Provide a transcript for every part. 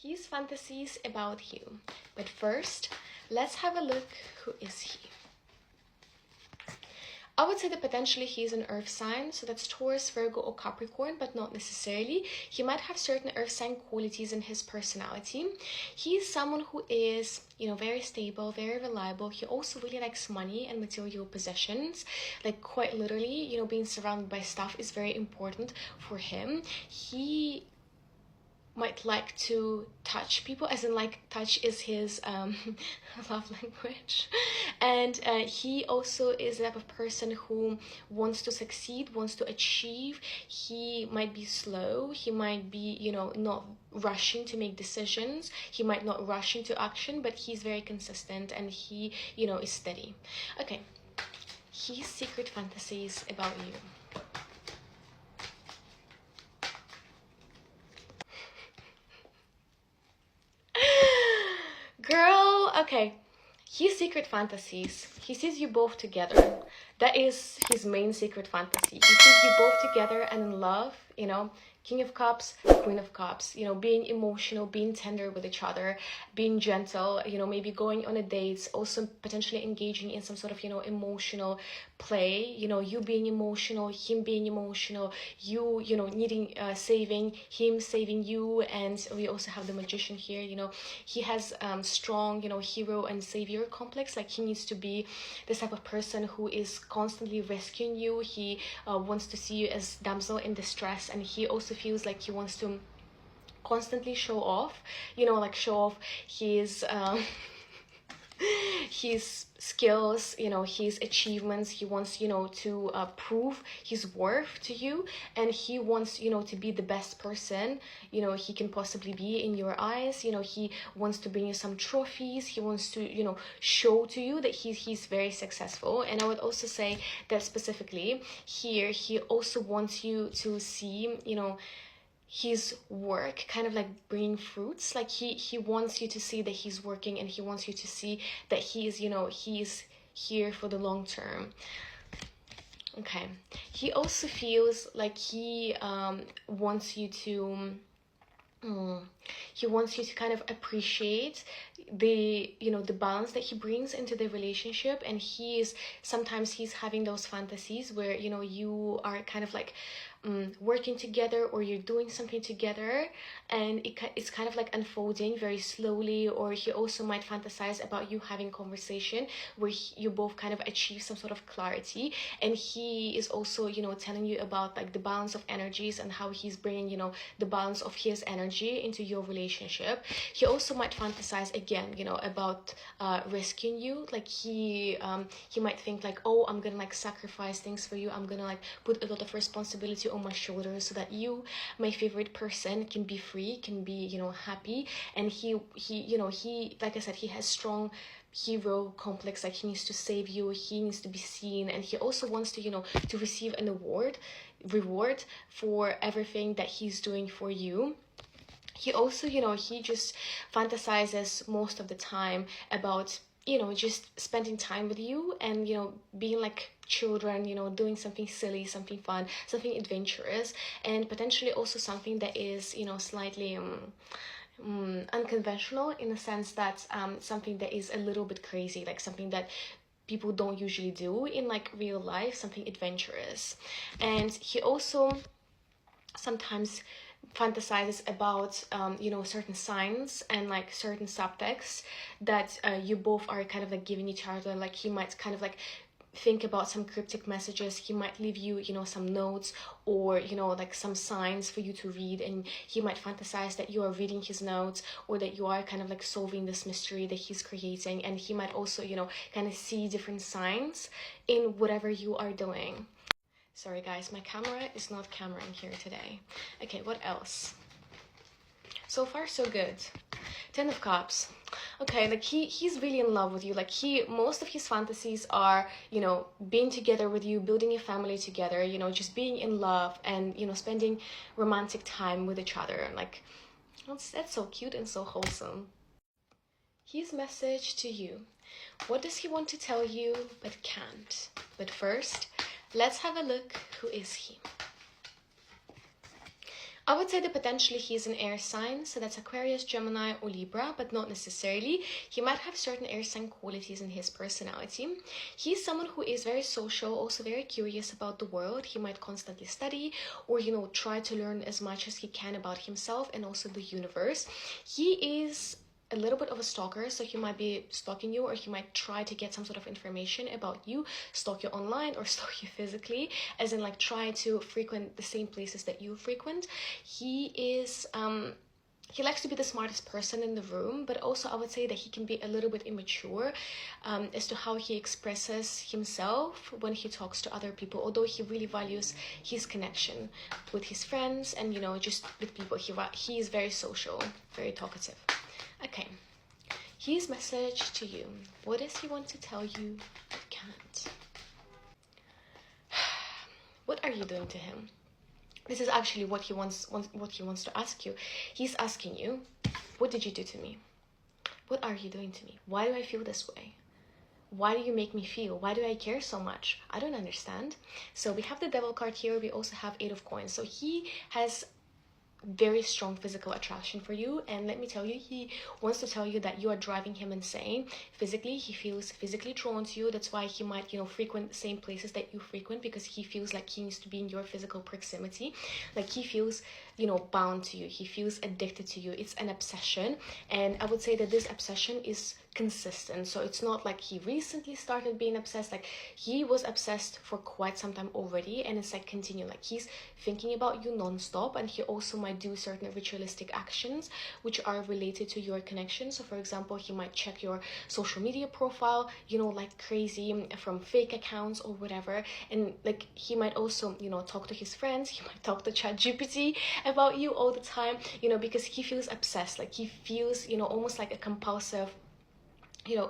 his fantasies about you. But first, let's have a look. Who is he? I would say that potentially he's an earth sign, so that's Taurus, Virgo, or Capricorn, but not necessarily. He might have certain earth sign qualities in his personality. He's someone who is, very stable, very reliable. He also really likes money and material possessions. Like, quite literally, being surrounded by stuff is very important for him. He might like to touch people, as in like touch is his love language. And he also is the type of person who wants to succeed, wants to achieve. He might be slow, he might be not rushing to make decisions, he might not rush into action, but he's very consistent and he is steady. Okay, his secret fantasies about you. Girl, okay. His secret fantasies. He sees you both together. That is his main secret fantasy. He sees you both together and in love, King of Cups, Queen of Cups, being emotional, being tender with each other, being gentle, maybe going on a date, also potentially engaging in some sort of, emotional play, you being emotional, him being emotional, you needing saving, him saving you. And we also have the Magician here. He has strong hero and savior complex. Like, he needs to be this type of person who is constantly rescuing you. He wants to see you as damsel in distress, and he also feels like he wants to constantly show off, show off his his skills, his achievements. He wants to prove his worth to you, and he wants to be the best person he can possibly be in your eyes. He wants to bring you some trophies. He wants to show to you that he's very successful. And I would also say that specifically here, he also wants you to see his work kind of like bringing fruits. Like, he wants you to see that he's working, and he wants you to see that he's he's here for the long term. Okay, he also feels like he wants you to kind of appreciate the the balance that he brings into the relationship. And sometimes he's having those fantasies where you are kind of like working together, or you're doing something together, and it's kind of like unfolding very slowly. Or he also might fantasize about you having conversation where you both kind of achieve some sort of clarity, and he is also telling you about like the balance of energies and how he's bringing the balance of his energy into your relationship. He also might fantasize again about rescuing you. Like, he might think like, oh, I'm gonna like sacrifice things for you, I'm gonna like put a lot of responsibility on my shoulders so that you, my favorite person, can be free, can be happy. And he like I said, he has strong hero complex. Like, he needs to save you, he needs to be seen, and he also wants to to receive an reward for everything that he's doing for you. He also he just fantasizes most of the time about just spending time with you, and being like children, doing something silly, something fun, something adventurous, and potentially also something that is slightly unconventional, in the sense that something that is a little bit crazy, like something that people don't usually do in like real life, something adventurous. And he also sometimes fantasizes about certain signs and like certain subtexts that you both are kind of like giving each other. Like, he might kind of like think about some cryptic messages. He might leave you some notes, or like some signs for you to read, and he might fantasize that you are reading his notes, or that you are kind of like solving this mystery that he's creating. And he might also kind of see different signs in whatever you are doing. Sorry guys, my camera is not cameraing here today. Okay, what else? So far so good. 10 of Cups. Okay, like he's really in love with you. Like, most of his fantasies are being together with you, building a family together, just being in love, and spending romantic time with each other. Like, that's so cute and so wholesome. His message to you. What does he want to tell you but can't? But first, let's have a look. Who is he? I would say that potentially he's an air sign, so that's Aquarius, Gemini, or Libra, but not necessarily. He might have certain air sign qualities in his personality. He's someone who is very social, also very curious about the world. He might constantly study or, try to learn as much as he can about himself and also the universe. He is a little bit of a stalker, so he might be stalking you, or he might try to get some sort of information about you, stalk you online or stalk you physically, as in like try to frequent the same places that you frequent. He is he likes to be the smartest person in the room, but also I would say that he can be a little bit immature as to how he expresses himself when he talks to other people, although he really values his connection with his friends and just with people. He is very social, very talkative. Okay, his message to you. What does he want to tell you but can't? What are you doing to him? This is actually what he wants to ask you. He's asking you, what did you do to me? What are you doing to me? Why do I feel this way? Why do you make me feel? Why do I care so much? I don't understand. So we have the Devil card here. We also have 8 of Coins. So he has very strong physical attraction for you, and let me tell you, he wants to tell you that you are driving him insane physically. He feels physically drawn to you. That's why he might frequent the same places that you frequent, because he feels like he needs to be in your physical proximity. Like he feels bound to you. He feels addicted to you. It's an obsession, and I would say that this obsession is consistent. So it's not like he recently started being obsessed. Like he was obsessed for quite some time already, and it's like continue. Like he's thinking about you non-stop, and he also might do certain ritualistic actions which are related to your connection. So for example, he might check your social media profile like crazy from fake accounts or whatever, and like he might also talk to his friends. He might talk to ChatGPT about you all the time, because he feels obsessed. Like he feels almost like a compulsive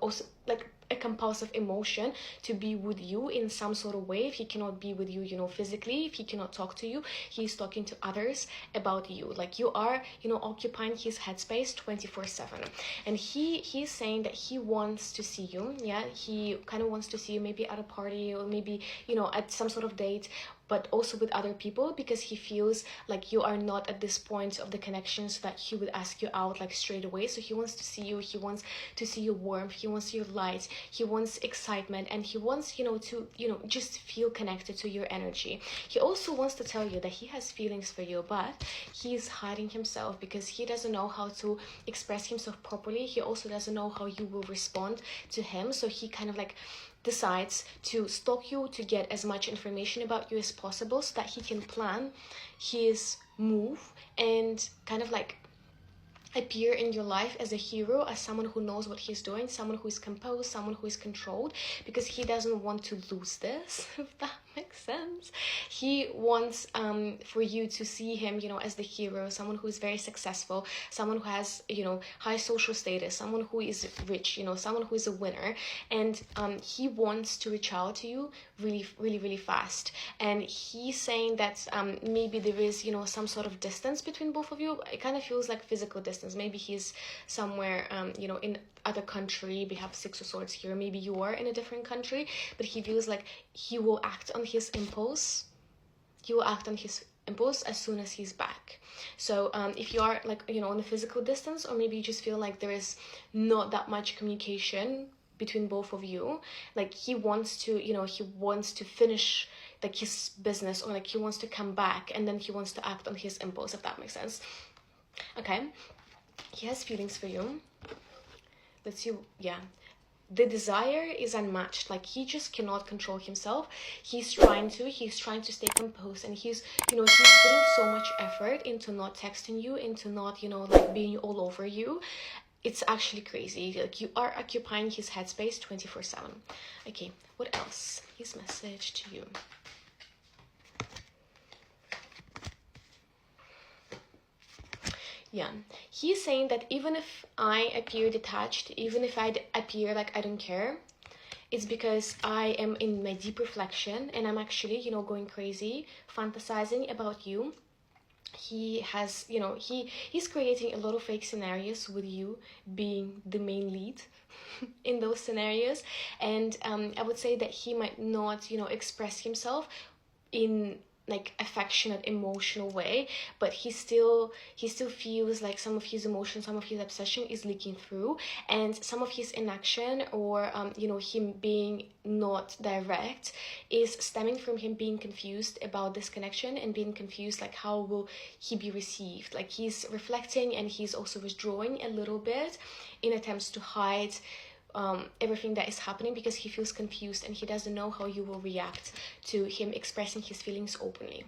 also like a compulsive emotion to be with you in some sort of way. If he cannot be with you physically, if he cannot talk to you, he's talking to others about you. Like you are occupying his headspace 24/7, and he's saying that he wants to see you. Yeah, he kind of wants to see you maybe at a party, or maybe at some sort of date, but also with other people, because he feels like you are not at this point of the connection so that he would ask you out like straight away. So he wants to see you, he wants to see your warmth, he wants your light, he wants excitement, and he wants to just feel connected to your energy. He also wants to tell you that he has feelings for you, but he's hiding himself because he doesn't know how to express himself properly. He also doesn't know how you will respond to him, so he kind of like decides to stalk you to get as much information about you as possible, so that he can plan his move and kind of like appear in your life as a hero, as someone who knows what he's doing, someone who is composed, someone who is controlled, because he doesn't want to lose this, if that makes sense. He wants for you to see him as the hero, someone who is very successful, someone who has high social status, someone who is rich, someone who is a winner, and he wants to reach out to you really, really, really fast. And he's saying that maybe there is some sort of distance between both of you. It kind of feels like physical distance. Maybe he's somewhere in other country. We have 6 of Swords here. Maybe you are in a different country, but he feels like he will act on his impulse. He will act on his impulse as soon as he's back. So if you are like on a physical distance, or maybe you just feel like there is not that much communication between both of you, like he wants to finish like his business, or like he wants to come back, and then he wants to act on his impulse, if that makes sense. Okay, he has feelings for you. Let's see. Yeah, the desire is unmatched. Like he just cannot control himself. He's trying to stay composed, and he's putting so much effort into not texting you, into not like being all over you. It's actually crazy. Like you are occupying his headspace 24/7. Okay, what else? His message to you. Yeah, he's saying that even if I appear detached, even if I appear like I don't care, it's because I am in my deep reflection, and I'm actually going crazy, fantasizing about you. He has he's creating a lot of fake scenarios with you being the main lead in those scenarios, and I would say that he might not express himself in like affectionate, emotional way, but he still feels like some of his emotion, some of his obsession is leaking through, and some of his inaction, or you know, him being not direct, is stemming from him being confused about this connection, and being confused like how will he be received. Like he's reflecting, and he's also withdrawing a little bit in attempts to hide everything that is happening, because he feels confused and he doesn't know how you will react to him expressing his feelings openly.